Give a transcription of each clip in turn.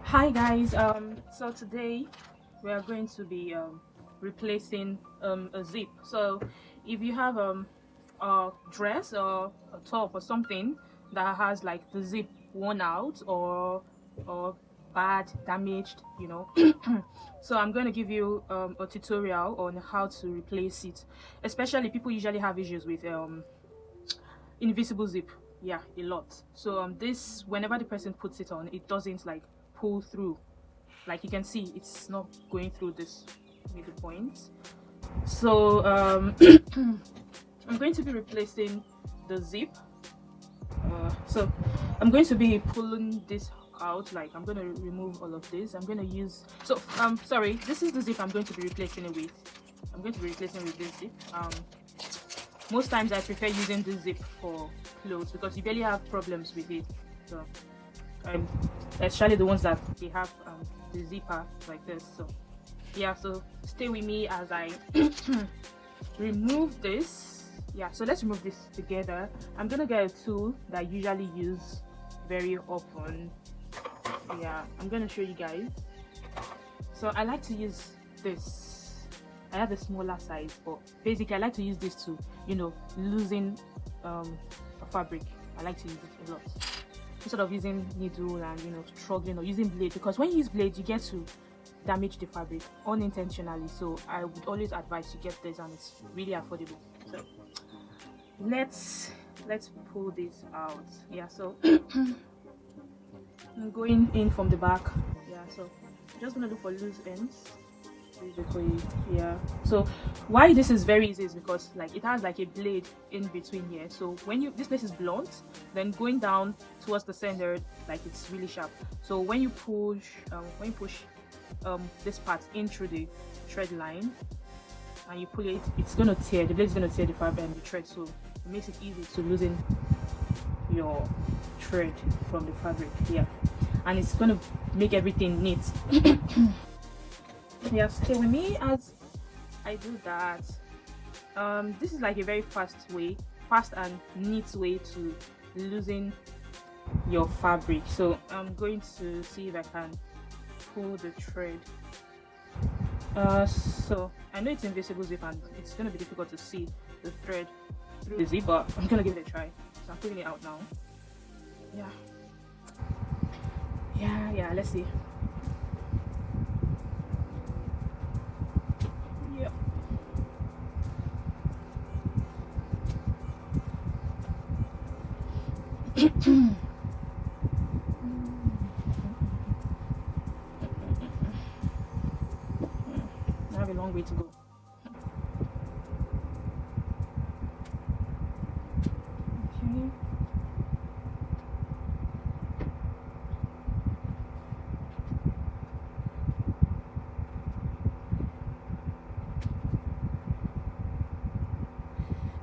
Hi guys, so today we are going to be replacing a zip. So if you have a dress or a top or something that has like the zip worn out or bad, damaged, so I'm going to give you a tutorial on how to replace it. Especially people usually have issues with invisible zip. Yeah, a lot. So this, whenever the person puts it on, it doesn't like pull through. Like you can see, it's not going through this middle point. So I'm going to be replacing the zip. So I'm going to be pulling this out. Like I'm going to remove all of this. I'm going to use, so sorry, this is the zip I'm going to be replacing it with. I'm going to be replacing with this zip. Most times I prefer using this zip for clothes because you barely have problems with it. So um especially the ones that they have the zipper like this. So yeah, so stay with me as I remove this. Yeah, so let's remove this together. I'm gonna get a tool that I usually use very often. Yeah, I'm gonna show you guys. So I like to use this. I have a smaller size, but basically I like to use this to loosen a fabric. I like to use it a lot instead of using needle and struggling or using blade, because when you use blade you get to damage the fabric unintentionally. So I would always advise you get this, and it's really affordable. So let's pull this out. Yeah, so I'm going in from the back. Yeah, so I'm just gonna look for loose ends basically. Yeah, so why this is very easy is because like it has like a blade in between here. So when this place is blunt, then going down towards the center, like it's really sharp. So when you push this part in through the thread line and you pull it, it's gonna tear, the blade is gonna tear the fabric and the thread. So it makes it easy to loosen your thread from the fabric. Yeah, and it's gonna make everything neat. Yeah, stay with me as I do that. This is like a very fast and neat way to loosen your fabric. So I'm going to see if I can pull the thread. So I know it's invisible zip and it's gonna be difficult to see the thread through the zip, but I'm gonna give it a try. So I'm pulling it out now. Yeah, let's see. Yep. I have a long way to go. Okay.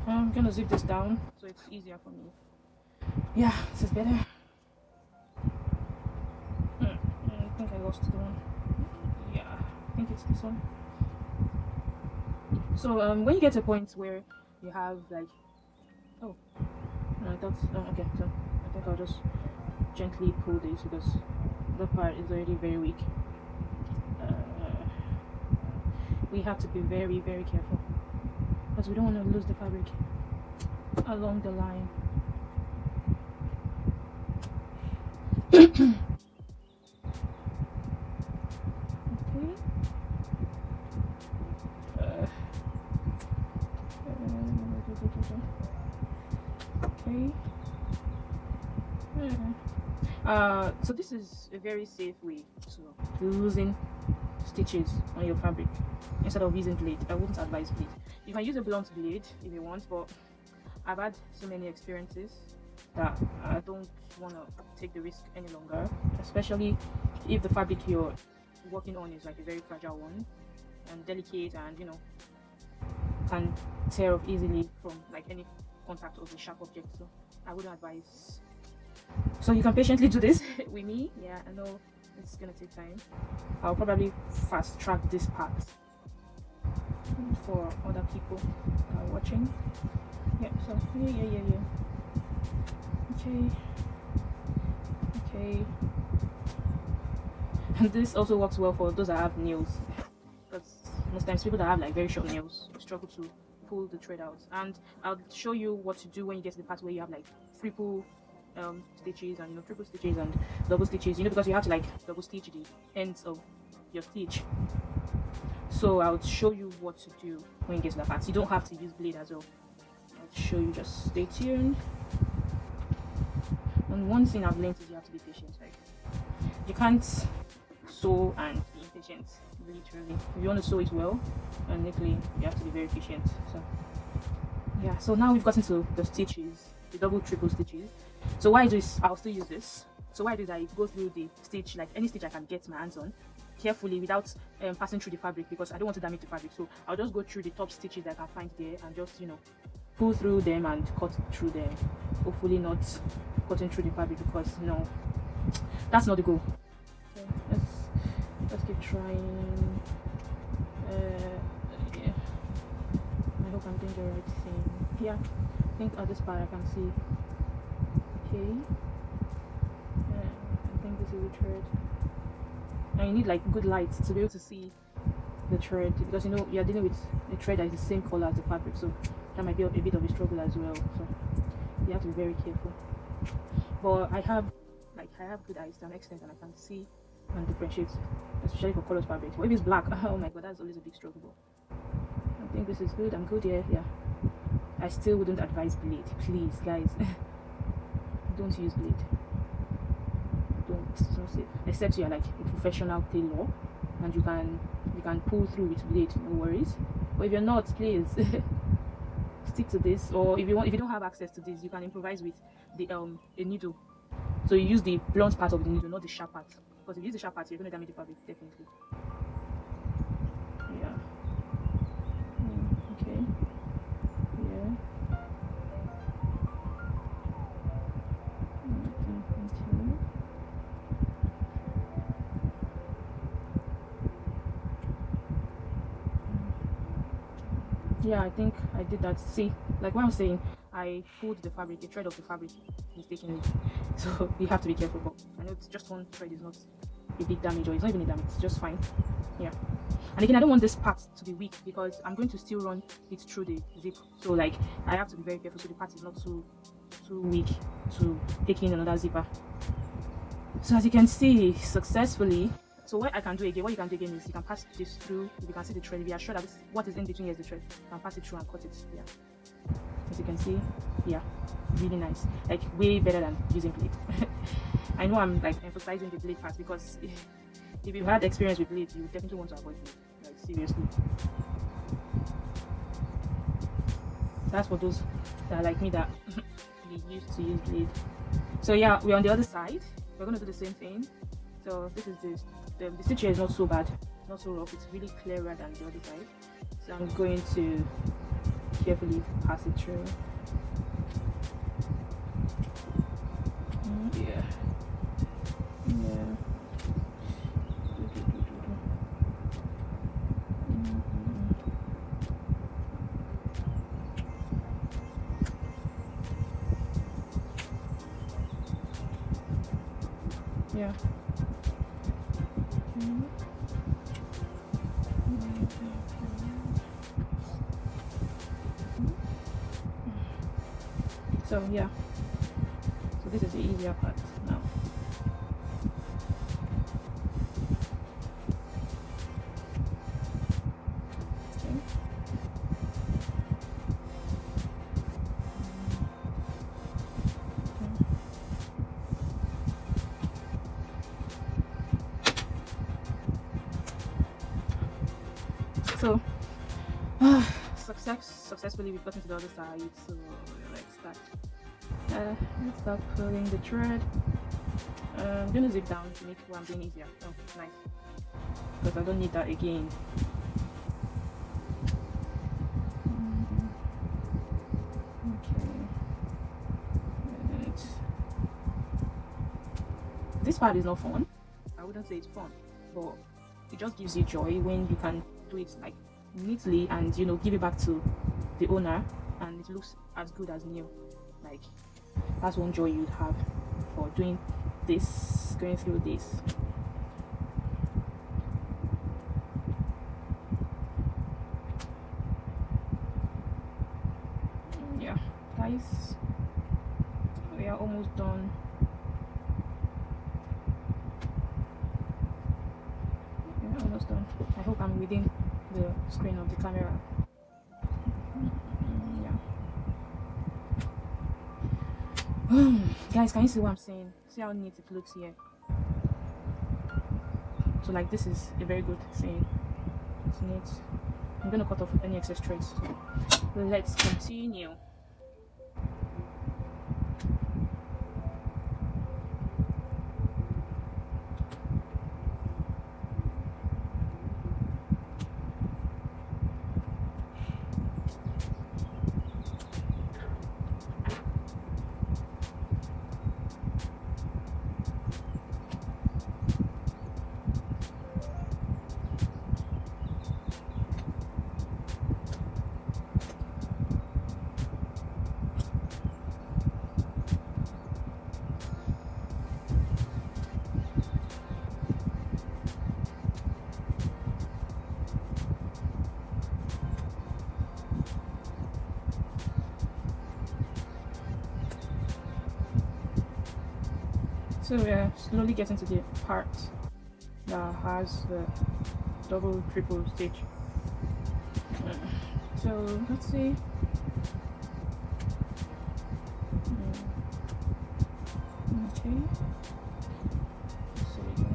I'm gonna zip this down so it's easier for me. Yeah, this is better. I think I lost the one. Yeah, I think it's this one. So when you get to a point where you have like, oh no, I thought, oh, okay, so I think I'll just gently pull this because the part is already very weak. We have to be very careful because we don't want to lose the fabric along the line. Okay. Okay. So this is a very safe way to loosen stitches on your fabric instead of using blade. I wouldn't advise blade. You can use a blunt blade if you want, but I've had so many experiences that I don't want to take the risk any longer, especially if the fabric you're working on is like a very fragile one and delicate and can tear off easily from like any contact of a sharp object. So I wouldn't advise. So you can patiently do this with me. Yeah, I know it's gonna take time. I'll probably fast track this part for other people that are watching. Yeah, so yeah. Okay. And this also works well for those that have nails, because most times people that have like very short nails struggle to pull the thread out. And I'll show you what to do when you get to the part where you have like triple stitches, and triple stitches and double stitches, because you have to like double stitch the ends of your stitch. So I'll show you what to do when you get to that part. You don't have to use blade as well. I'll show you, just stay tuned. And one thing I've learned is you have to be patient. Like, you can't sew and be impatient, literally. If you want to sew it well and neatly, you have to be very patient. So yeah, so now we've gotten to the stitches, the double triple stitches. So what I do is, I'll still use this. So what I do is I go through the stitch, like any stitch I can get my hands on, carefully, without passing through the fabric, because I don't want to damage the fabric. So I'll just go through the top stitches that I can find there and just pull through them and cut through them, hopefully not cutting through the fabric, because no, that's not the goal. So let's keep trying. Yeah, I hope I'm doing the right thing. Yeah, I think at this part I can see. Okay, I think this is the thread. And you need like good light to be able to see the thread, because you're dealing with a thread that is the same color as the fabric, so that might be a bit of a struggle as well. So you have to be very careful. But I have good eyes to an extent, and I can see and differentiate, especially for colored fabrics. But if it's black, oh my god, that's always a big struggle. But I think this is good. I'm good here. Yeah, I still wouldn't advise blade, please guys. Don't use blade. Don't. It's not safe, except you're like a professional tailor and you can pull through with blade, no worries. But if you're not, please stick to this. Or if you don't have access to this, you can improvise with the a needle. So you use the blunt part of the needle, not the sharp part, because if you use the sharp part, you're going to damage the fabric, definitely. Yeah. Okay. Yeah. Okay. Yeah, I think I did that. See, like what I'm saying, I pulled the fabric, the thread of the fabric mistakenly. So you have to be careful. But I know it's just one thread is not a big damage, or it's not even a damage, it's just fine. Yeah. And again, I don't want this part to be weak, because I'm going to still run it through the zip. So like I have to be very careful so the part is not too weak to take in another zipper. So as you can see, successfully. So what you can do again is you can pass this through. If you can see the thread, if you are sure that what is in between is the thread, you can pass it through and cut it. Yeah. As you can see, yeah, really nice. Like way better than using blade. I know I'm like emphasizing the blade part, because if you've had experience with blade, you definitely want to avoid blade. Like seriously. That's for those that are like me, that they used to use blade. So yeah, we're on the other side. We're gonna do the same thing. So this is the stitch here is not so bad, not so rough. It's really clearer than the other side. So I'm going to carefully pass it through. Yeah. Yeah. Yeah. So yeah, so this is the easier part now. Okay. So successfully we've gotten to the other side. So let's start pulling the thread. I'm gonna zip down to make what I'm doing easier. Oh, nice, because I don't need that again. Okay. And this part is not fun. I wouldn't say it's fun, but it just gives you joy when you can do it like neatly and give it back to the owner and it looks as good as new. Like that's one joy you'd have for doing this, going through this. guys, we are almost done. We're almost done. I hope I'm within the screen of the camera. Yeah. Guys, can you see what I'm saying? See how neat it looks here. So like this is a very good thing. It's neat. I'm gonna cut off any excess threads. So let's continue. So we are slowly getting to the part that has the double, triple stitch. So let's see. Okay. So we go.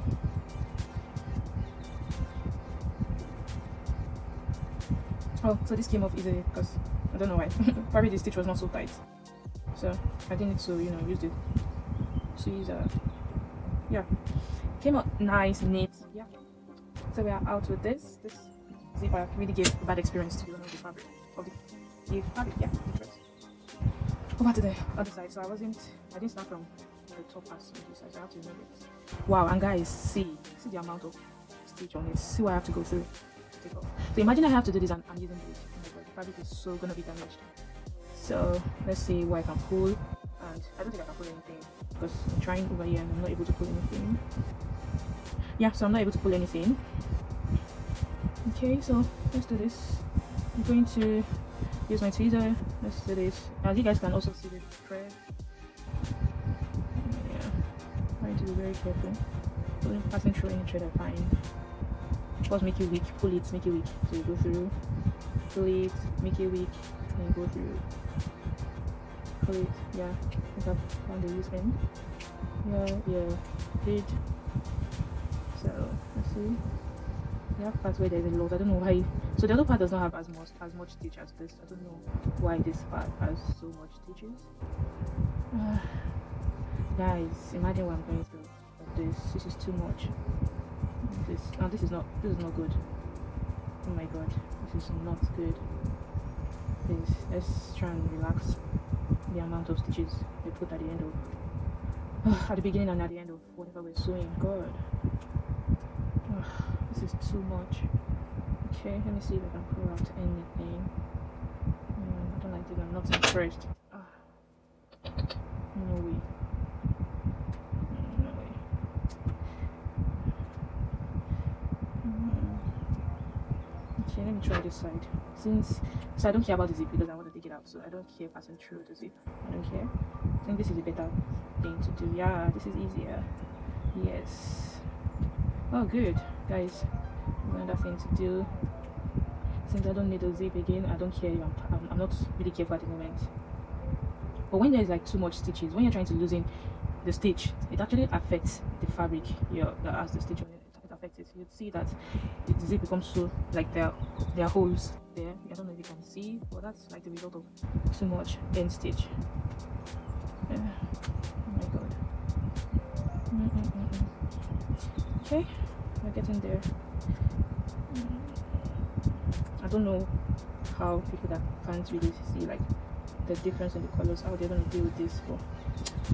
Oh, so this came off easily because I don't know why. Probably the stitch was not so tight. So I didn't need to, use the tweezer. Yeah, came out nice, neat. Yeah. So we are out with this. This zipper really gave a bad experience to the fabric of the fabric. Yeah, the dress. Over to the other side. So I didn't start from the top as on this side. So I have to remove it. Wow, and guys, see the amount of stitch on it. See what I have to go through to take off. So imagine I have to do this and I'm using this. Oh my god, the fabric is so gonna be damaged. So let's see what I can pull. And I don't think I can pull anything because I'm trying over here and I'm not able to pull anything. Yeah, so I'm not able to pull anything. Okay, so let's do this. I'm going to use my tweezer. Let's do this. As you guys can also see the thread. Yeah, trying to be very careful. Passing through any thread I find. First, make it weak. Pull it, make it weak. So you go through. Pull it, make it weak, and go through. Pull it. Yeah, I think I've found the loose end. Yeah, good. So let's see. We have parts where there's a lot. I don't know why. So the other part does not have as much stitch as this. I don't know why this part has so much stitches. Guys, imagine what I'm going through. This is too much. This is not good. Oh my god, this is not good. Please, let's try and relax the amount of stitches we put at the end of at the beginning and at the end of whatever we're sewing. God, this is too much. Okay, let me see if I can pull out anything. I don't like this. I'm not impressed. No way. No way. Okay, let me try this side. So I don't care about the zip because I want to take it out. So I don't care passing through the zip. I don't care. I think this is a better thing to do. Yeah, this is easier. Yes. Oh, good, guys. Another thing to do. Since I don't need a zip again, I don't care. I'm not really careful at the moment. But when there's like too much stitches, when you're trying to loosen the stitch, it actually affects the fabric. That has the stitch on it. It affects it. You'd see that the zip becomes so like there are holes there. I don't know if you can see, but that's like the result of too much end stitch. Oh my god. Okay, we're getting there. I don't know how people that can't really see like the difference in the colors, how they're gonna deal with this, but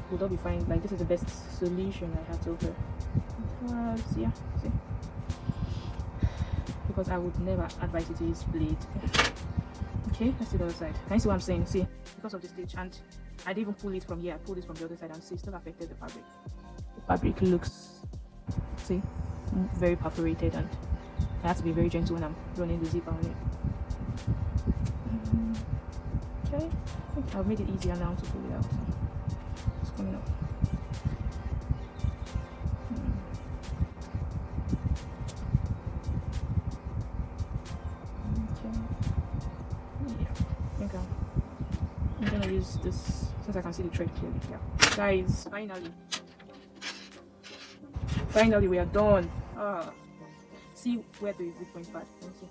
we'll all be fine. Like this is the best solution I have to offer. Yeah, see, because I would never advise you to use blade. Okay, let's see the other side. Can you see what I'm saying? See, because of the stitch, and I didn't even pull it from here. I pulled it from the other side, and see, it still affected the fabric. The fabric looks, see, very perforated, and I have to be very gentle when I'm running the zip on it. Okay, I think I've made it easier now to pull it out. So it's coming up. Okay. Yeah. I think I'm gonna use this since I can see the thread clearly. Yeah. Guys, finally we are done. See where the zip went bad. Let me see.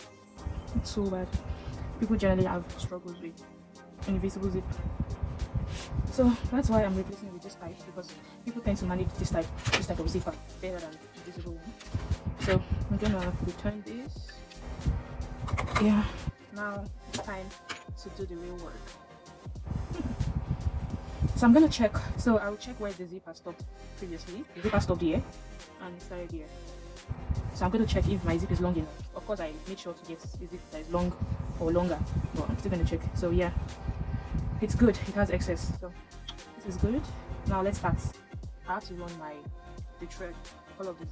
It's so bad. People generally have struggles with invisible zip. So that's why I'm replacing it with this type, because people tend to manage this type of zipper better than invisible one. So I'm gonna return this. Yeah. Now it's time to do the real work. So I'm gonna check. So I'll check where the zipper stopped previously. The zipper stopped here and it started here. So I'm going to check if my zip is long enough. Of course, I make sure to get a zip that is long or longer, but I'm still going to check. So yeah, it's good. It has excess, so this is good. Now let's start. I have to run the thread, all of this.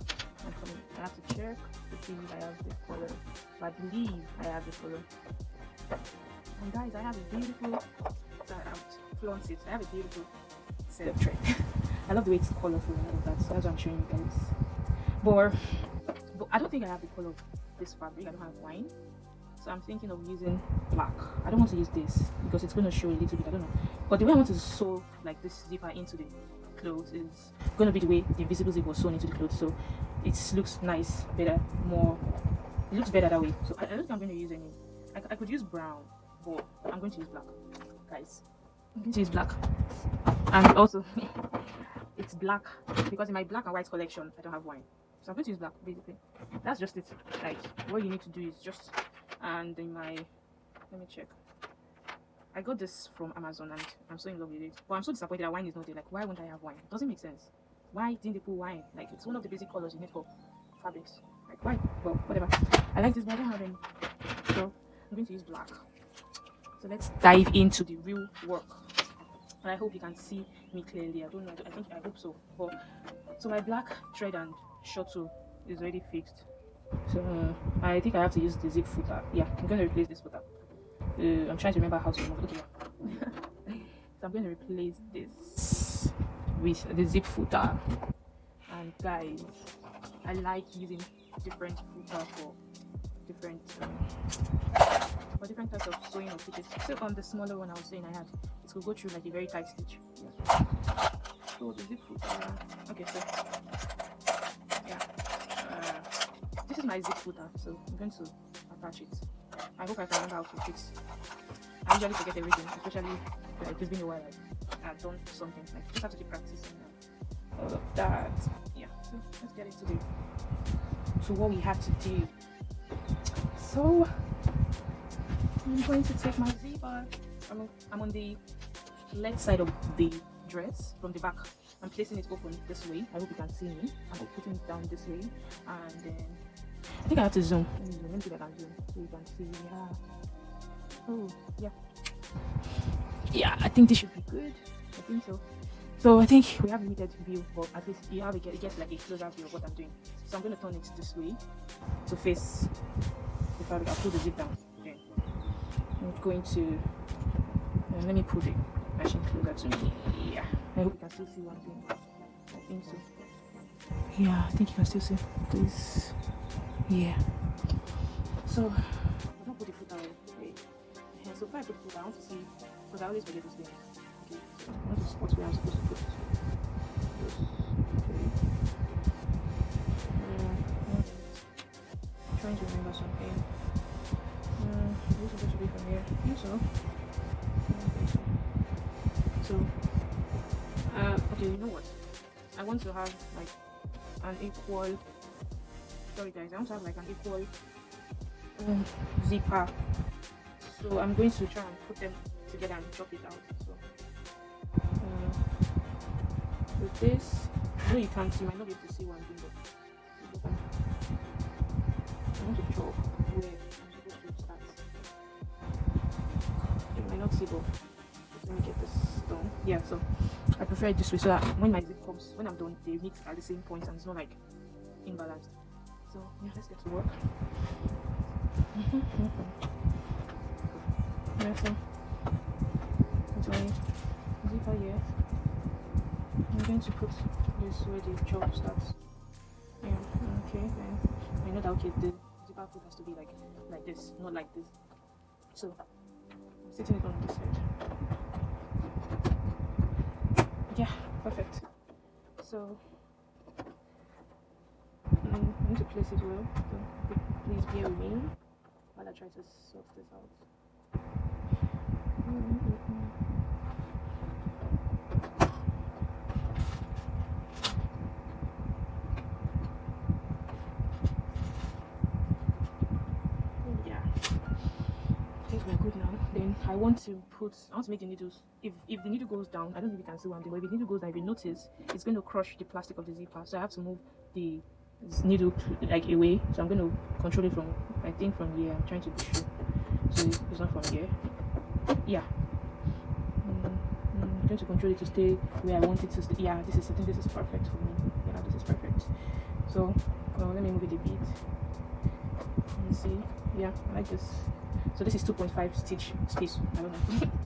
I have to check to see if I have the color. I believe I have the color. And guys, I have a beautiful. Flaunt it. I have a beautiful set of thread. I love the way it's colorful and all of that. So that's what I'm showing you guys. But I don't think I have the color of this fabric. I don't have wine, so I'm thinking of using black. I don't want to use this because it's going to show a little bit. I don't know, but the way I want to sew like this zipper into the clothes is going to be the way the invisible zip was sewn into the clothes, so it looks nice, better, more. It looks better that way. So I don't think I'm going to use any. I could use brown, but I'm going to use black, guys. I'm going to use black, and also it's black because in my black and white collection I don't have wine. So I'm going to use black, basically. That's just it. Like, what you need to do is just, and in my, let me check. I got this from Amazon and I'm so in love with it. But I'm so disappointed that wine is not there. Like, why won't I have wine? It doesn't make sense. Why didn't they put wine? Like, it's one of the basic colors you need for fabrics. Like, why? Well, whatever. I like this, but I don't have any. So I'm going to use black. So let's dive into the real work. And I hope you can see me clearly. I don't know. I hope so. But so my black thread and shuttle is already fixed. So I think I have to use the zip footer. Yeah, I'm going to replace this footer. I'm trying to remember how to remove it. Okay. So I'm going to replace this with the zip footer. And guys, I like using different footer for different types of sewing or stitches. So on the smaller one I was saying I had, it will go through like a very tight stitch. Yeah. So the zip footer. Okay, so yeah, this is my zip footer, so I'm going to attach it. I hope I can remember how to fix. I usually forget everything, especially if it's been a while I've done something. Like, just have to keep practicing all of that. Yeah, so let's get into what we have to do. So I'm going to take my zipper. I'm on the left side of the dress from the back. I'm placing it open this way. I hope you can see me. I'm putting it down this way, and then I think I have to zoom. Let me see if I can zoom so you can see. Yeah. Oh, yeah. Yeah, I think this should be good. I think so. So I think we have a limited view, but at least you have it gets like a closer view of what I'm doing. So I'm going to turn it this way to face the fabric. I'll pull the zip down. Okay. I'm going to let me pull the machine closer to me. Yeah. I hope you can still see one thing. I think so. Yeah, I think you can still see this. Yeah. So I don't put the foot away. Wait. Yeah, so if I put the foot, I want to see, because I always forget this thing. Okay. I want to spot where I'm supposed to put it. Okay. I'm trying to remember something. This is supposed to be from here. I think so. So, okay, you know what? I want to have like an equal. Sorry guys, I want to have like an equal zipper. So I'm going to try and put them together and chop it out. So, with this, though you can't see, you might not be able to see what I'm doing, but I want to chop where I'm supposed to start. You might not see, but let me get this done. Yeah, so I prefer it this way so that when my zip comes, when I'm done, they meet at the same point and it's not like imbalanced. So yeah, let's get to work. Yeah, so put my zipper here. I'm going to put this where the chop starts. Yeah, okay, then I know that okay the zipper foot has to be like this, not like this. So I'm sitting it on this side. Yeah, perfect. So I need to place it well. So please bear with me while I try to sort this out. Yeah, I think we're good now. Then I want to make the needles. If the needle goes down, I don't think you can see what I'm doing, but if the needle goes down, if you notice, it's going to crush the plastic of the zipper. So I have to move the needle like away. So I'm going to control it from, I think from here. I'm trying to be sure. So it's not from here. Yeah. I'm going to control it to stay where I want it to stay. Yeah, I think this is perfect for me. Yeah, this is perfect. So let me move it a bit. You see, yeah, I like this. So this is 2.5 stitch space. I don't know.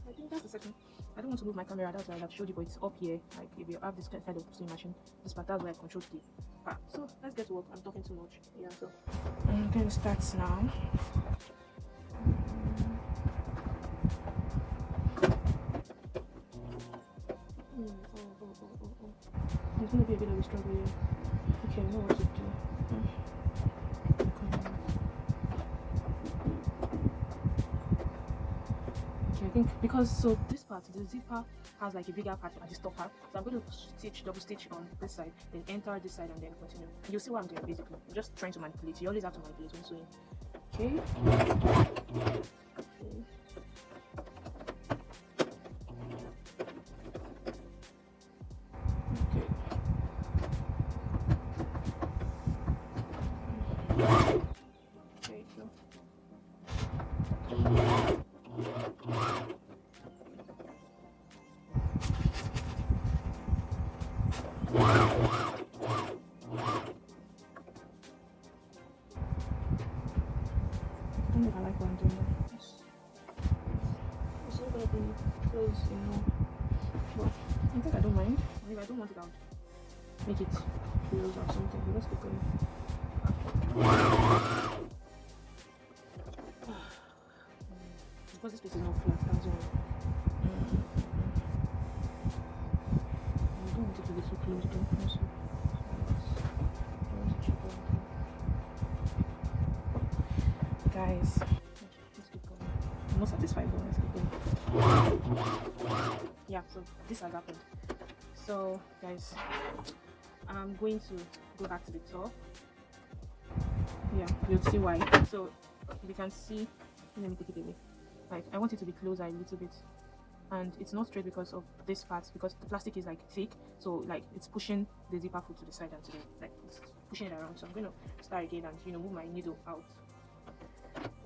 I think that's the second. I don't want to move my camera. That's why I've showed you, but it's up here. Like if you have this kind of sewing machine, this part, that's why I control the part. So let's get to work. I'm talking too much. Yeah. So I'm going to start now. There's going to be a bit of a struggle here. Okay, I know what to do. Okay, I think because so this part, the zipper has like a bigger part at the top part. So I'm going to double stitch on this side, then enter this side and then continue. And you'll see what I'm doing basically. I'm just trying to manipulate. You always have to manipulate when sewing. Okay. I don't know if I like what I'm doing. It's not gonna be close enough. But I think I don't mind. If I don't want it, I'll make it close or something. But let's keep going. Because this place is not flat, that's all. I don't want it to be too close, though. Also. Guys, let's keep going. I'm not satisfied, but let's keep going. Yeah, so this has happened. So guys, I'm going to go back to the top. Yeah, you'll see why. So you can see, let me take it away. Like I want it to be closer a little bit, and it's not straight because of this part, because the plastic is like thick, so like it's pushing the zipper foot to the side and to the like it's pushing it around. So I'm going to start again and move my needle out.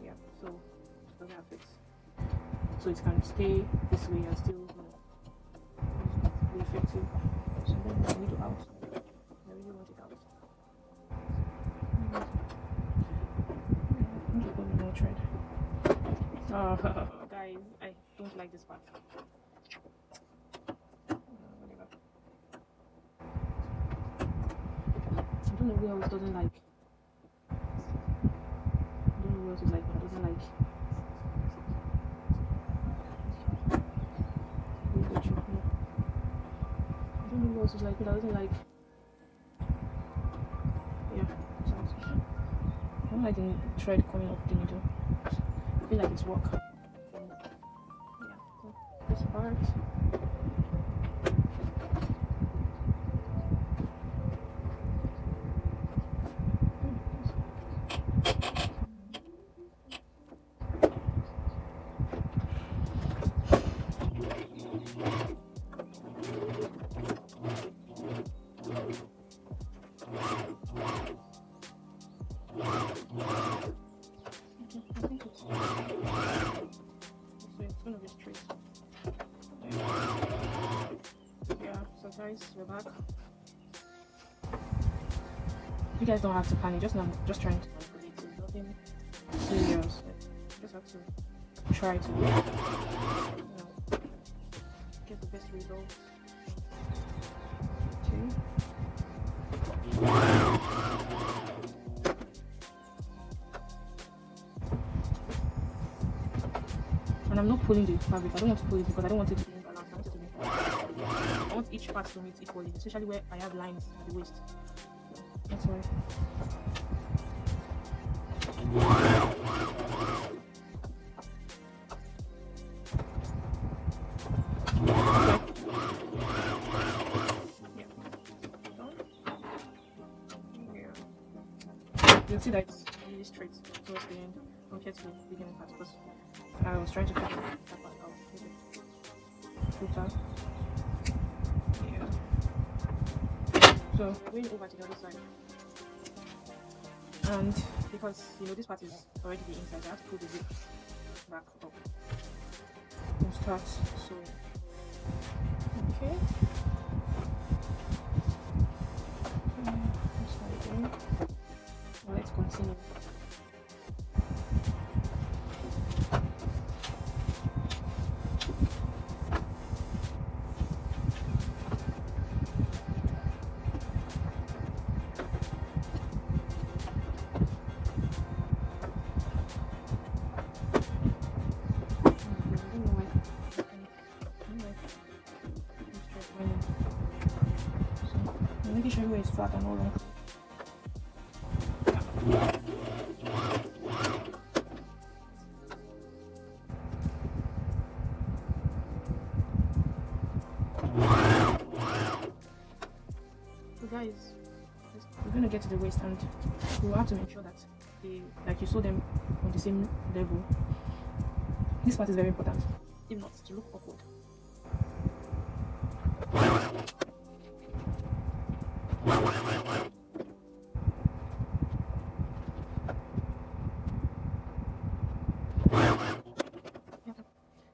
Yeah, so it doesn't affect, so it can stay this way and still be effective. So then my needle out. I really want it out. I'm just going more thread. Oh, guys, I don't like this part. Whatever. I don't know who else doesn't like. I don't know who else is like, but doesn't like. I don't know who else is like, but doesn't like. Yeah, sounds. I don't like the thread coming off the needle. I feel like it's work. Yeah, so this part. Guys, we're back. You guys don't have to panic, just trying to manipulate it. Nothing serious. Just have to try to results. Okay. And I'm not pulling the fabric. I don't want to pull it because I don't want it to be imbalanced. I want it to be. I want each part to meet equally, especially where I have lines at the waist. So that's why. You'll see that it's really straight towards the end compared to the beginning part because I was trying to figure that part out. Filter. Yeah. So going over to the other side. And because this part is already the inside, I have to pull the zip back up and start sewing. Okay. Let's continue. Making sure everywhere is flat and all wrong. So guys, we're gonna get to the waist and we'll have to make sure that you sew them on the same level. This part is very important, if not to look awkward.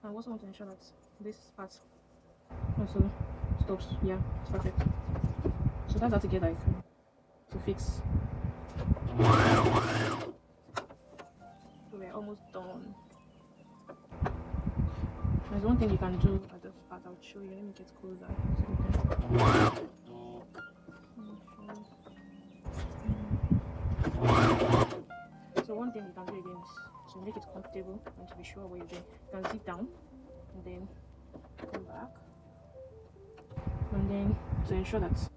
I also want to ensure that this part also stops. Yeah, it's perfect. So that's how to get to fix. So we're almost done. There's one thing you can do at this part. I'll show you. Let me get closer so one thing you can do again is to make it comfortable and to be sure where you're doing. You can zip down and then come back, and then to ensure that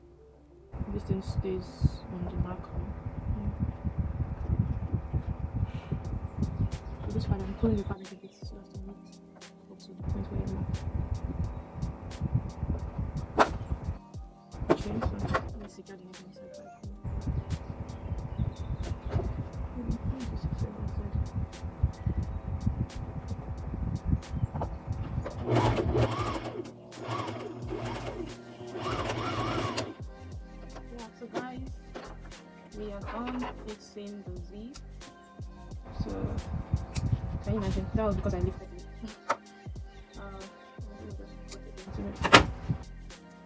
this thing stays on the mark. So this part I'm pulling the fabric a bit so as to meet up to the point where you mark. Okay, so let's secure the needle inside. So guys, we are done fixing the zip. So can you imagine? That was because I lifted it.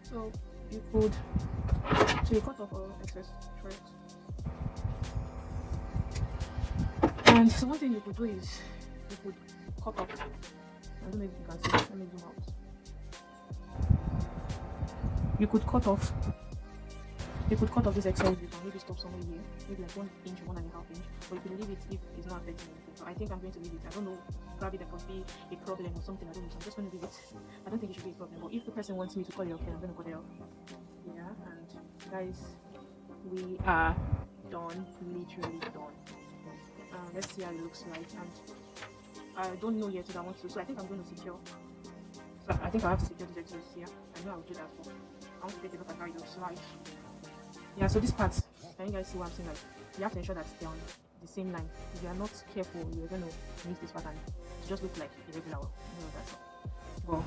So you cut off all excess threads. And so one thing you could do is you could cut off. I don't know if you can see. Let me zoom out. You could cut off this excess zip and maybe stop somewhere here, maybe like 1 inch or 1.5 inch, but you can leave it if it's not affecting anything. So I think I'm going to leave it. I don't know, probably there could be a problem or something, I don't know, so I'm just going to leave it. I don't think it should be a problem, but if the person wants me to cut it off, then I'm going to cut it off. Yeah, and guys, we are done, literally done. Let's see how it looks like, and I don't know yet if I want to, so I think I'm going to secure. So I think I have to secure this excess here. I know I'll do that, but I want to take a look at how it looks like. Yeah, so this part, can you guys see what I'm saying? Like, you have to ensure that they're on the same line. If you are not careful, you're going to miss this pattern. It just looks like irregular, that's all. But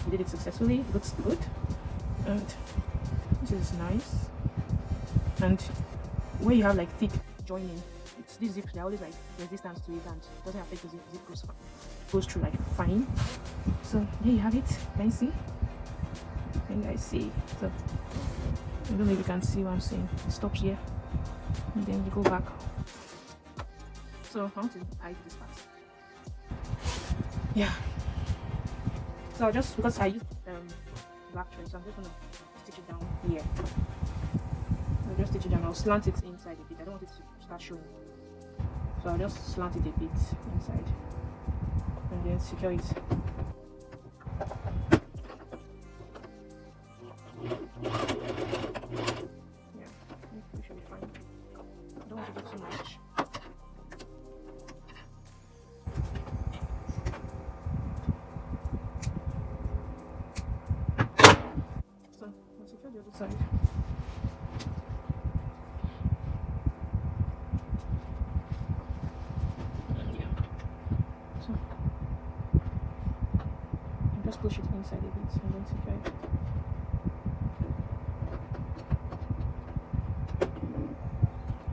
we did it successfully. It looks good, and this is nice. And where you have like thick joining, it's this zip, they're always like resistance to it, and it doesn't affect the zip goes through like fine. So there you have it. Can you see? Can you guys see? So I don't know if you can see what I'm saying. It stops here and then you go back. So I want to hide this part. Yeah. So I just, because I used black thread, so I'm just gonna stitch it down here. I'll just stitch it down. I'll slant it inside a bit. I don't want it to start showing, so I'll just slant it a bit inside and then secure it. Yeah, we should be fine. I don't want to do too much. So let's secure the other side. Just push it inside a bit and then secure it.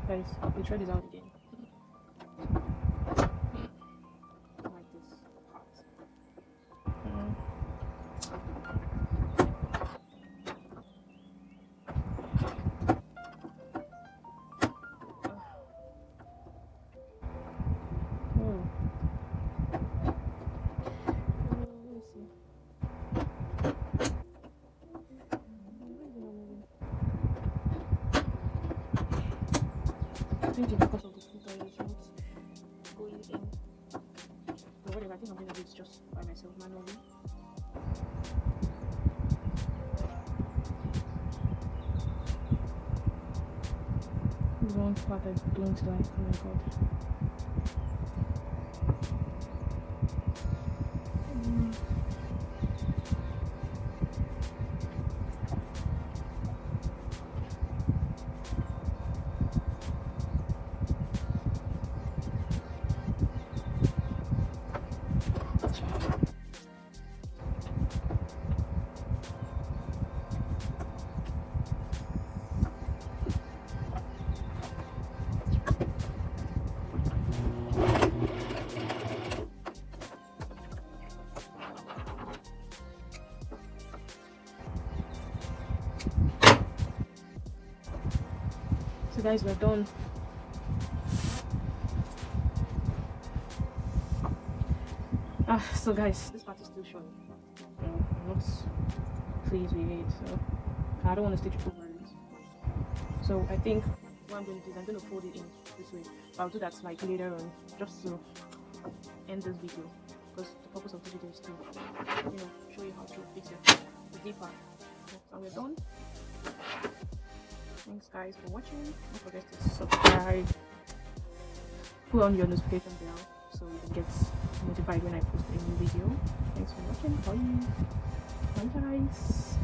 Guys, the thread is out again. Like this. I think because of the filter is not going in. But whatever, I think I'm going to do it just by myself manually. This is one part I don't like, oh my god. So guys, we're done. So guys, this part is still showing. I'm not pleased with it, so I don't want to stitch over it. So I think what I'm going to do is I'm going to fold it in this way. But I'll do that like later on, just to end this video, because the purpose of this video is to, show you how to fix it deeper. So we're done. Thanks guys for watching. Don't forget to subscribe, put on your notification bell so you can get notified when I post a new video. Thanks for watching. Bye guys.